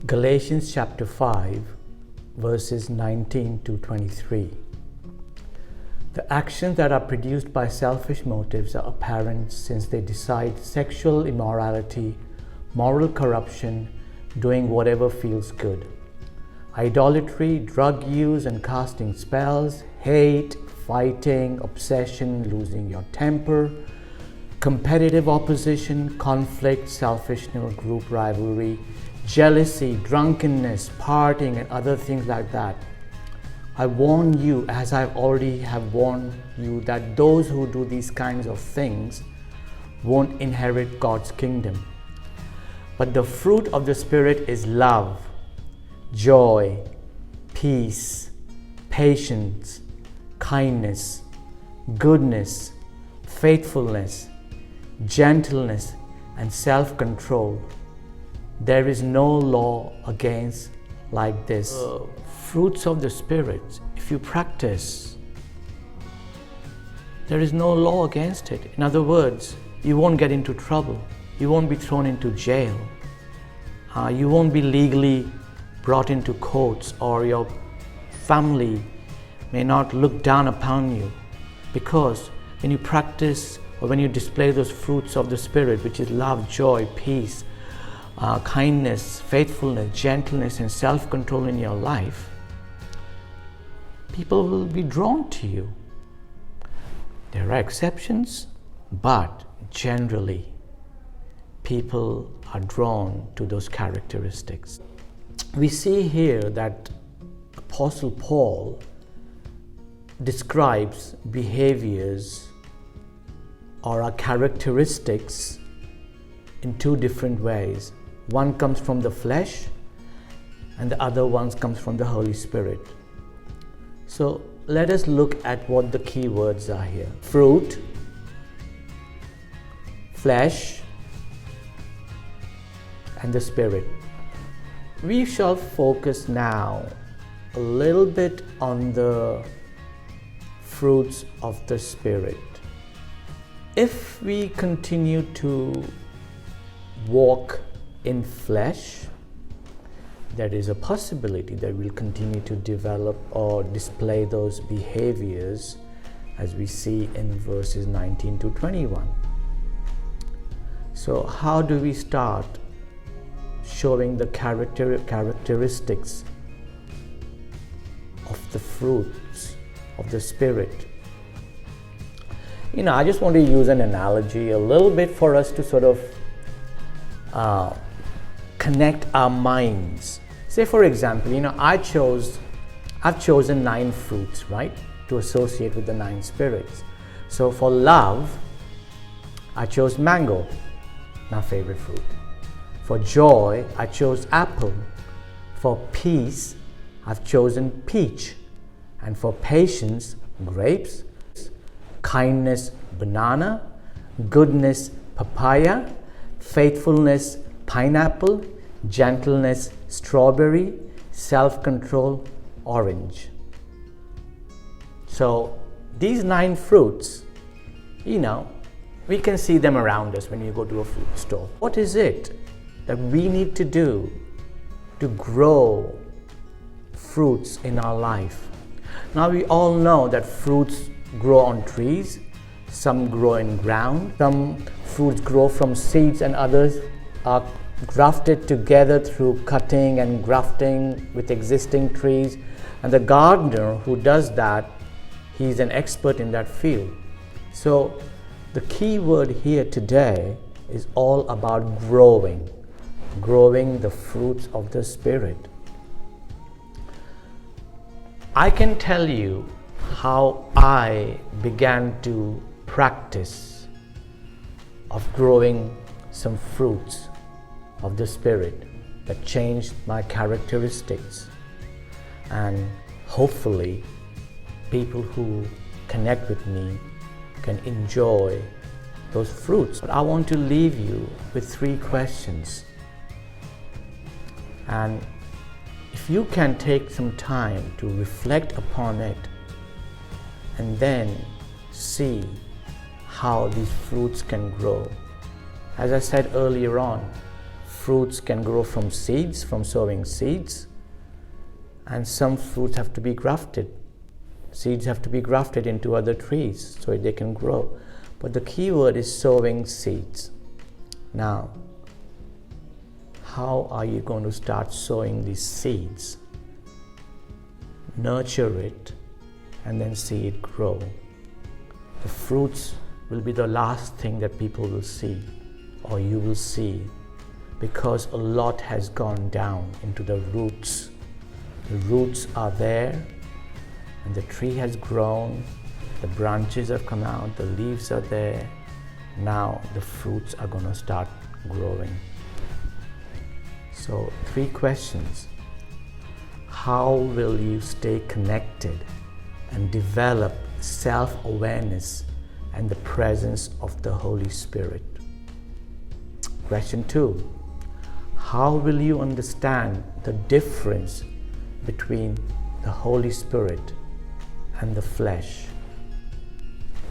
Galatians chapter 5, verses 19 to 23. The actions that are produced by selfish motives are apparent since they decide sexual immorality, moral corruption, doing whatever feels good, idolatry, drug use and casting spells, hate, fighting, obsession, losing your temper, competitive opposition, conflict, selfishness, group rivalry, jealousy, drunkenness, partying, and other things like that. I warn you, as I already have warned you, that those who do these kinds of things won't inherit God's kingdom. But the fruit of the Spirit is love, joy, peace, patience, kindness, goodness, faithfulness, gentleness, and self-control. There is no law against like this. Fruits of the Spirit, if you practice, there is no law against it. In other words, you won't get into trouble. You won't be thrown into jail. You won't be legally brought into courts, or your family may not look down upon you. Because when you practice or when you display those fruits of the Spirit, which is love, joy, peace, kindness, faithfulness, gentleness, and self-control in your life, people will be drawn to you. There are exceptions, but generally, people are drawn to those characteristics. We see here that Apostle Paul describes behaviors or characteristics in two different ways. One comes from the flesh, and the other one comes from the Holy Spirit. So let us look at what the key words are here. Fruit, flesh, and the Spirit. We shall focus now a little bit on the fruits of the Spirit. If we continue to walk in flesh, there is a possibility that we'll continue to develop or display those behaviors as we see in verses 19 to 21. So how do we start showing the characteristics of the fruits of the Spirit? I just want to use an analogy a little bit for us to sort of connect our minds. Say, for example, I've chosen 9 fruits, right, to associate with the 9 spirits. So for love, I chose mango, my favorite fruit. For joy, I chose apple. For peace, I've chosen peach. And for patience, grapes. Kindness, banana. Goodness, papaya. Faithfulness, pineapple. Gentleness, strawberry. Self-control, orange. So these 9 fruits, we can see them around us when you go to a fruit store. What is it that we need to do to grow fruits in our life? Now we all know that fruits grow on trees, some grow in ground, some fruits grow from seeds, and others are grafted together through cutting and grafting with existing trees. And the gardener who does that, he's an expert in that field. So the key word here today is all about growing the fruits of the Spirit. I can tell you how I began to practice of growing some fruits of the Spirit that changed my characteristics, and hopefully people who connect with me can enjoy those fruits. But I want to leave you with 3 questions, and if you can take some time to reflect upon it and then see how these fruits can grow. As I said earlier on, fruits can grow from seeds, from sowing seeds, and some fruits have to be grafted. Seeds have to be grafted into other trees so they can grow. But the key word is sowing seeds. Now, how are you going to start sowing these seeds? Nurture it and then see it grow. The fruits will be the last thing that people will see, or you will see, because a lot has gone down into the roots. The roots are there, and the tree has grown, the branches have come out, the leaves are there. Now the fruits are going to start growing. So 3 questions. How will you stay connected and develop self-awareness and the presence of the Holy Spirit? Question 2. How will you understand the difference between the Holy Spirit and the flesh?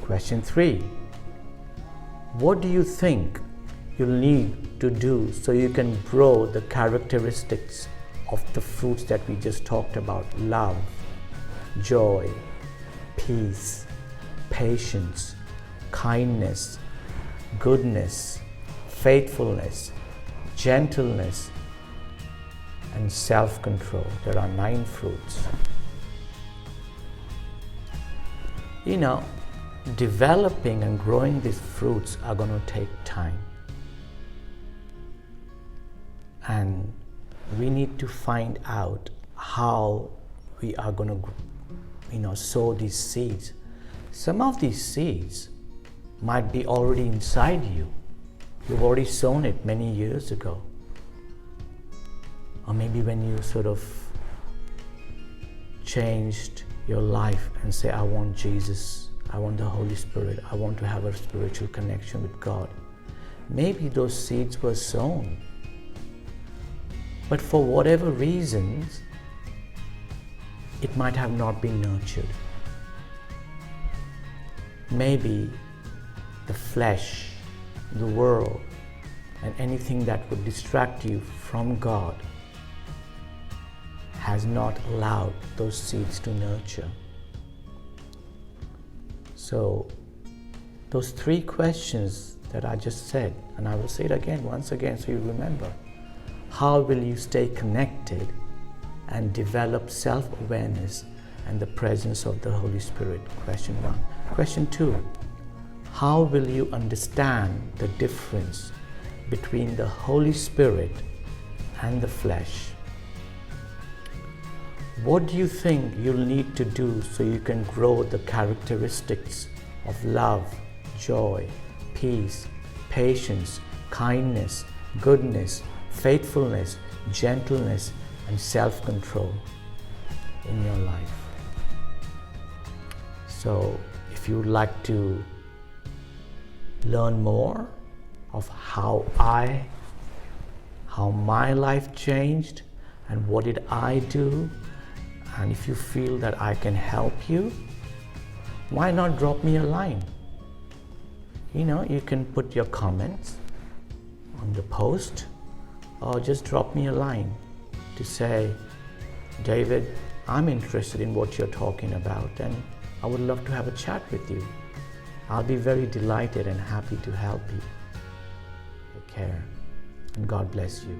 Question 3. What do you think you'll need to do so you can grow the characteristics of the fruits that we just talked about? Love, joy, peace, patience, kindness, goodness, faithfulness, gentleness, and self-control. There are 9 fruits. Developing and growing these fruits are going to take time. And we need to find out how we are going to, sow these seeds. Some of these seeds might be already inside you. You've already sown it many years ago. Or maybe when you sort of changed your life and say, I want Jesus, I want the Holy Spirit, I want to have a spiritual connection with God. Maybe those seeds were sown. But for whatever reasons, it might have not been nurtured. Maybe the flesh, the world, and anything that would distract you from God has not allowed those seeds to nurture. So those 3 questions that I just said, and I will say it again, once again, so you remember. How will you stay connected and develop self-awareness and the presence of the Holy Spirit? Question 1. Question 2. How will you understand the difference between the Holy Spirit and the flesh? What do you think you'll need to do so you can grow the characteristics of love, joy, peace, patience, kindness, goodness, faithfulness, gentleness, and self-control in your life? So if you would like to learn more of how my life changed and what did I do, and if you feel that I can help you, why not drop me a line? You can put your comments on the post, or just drop me a line to say, David, I'm interested in what you're talking about, and I would love to have a chat with you. I'll be very delighted and happy to help you. Take care, and God bless you.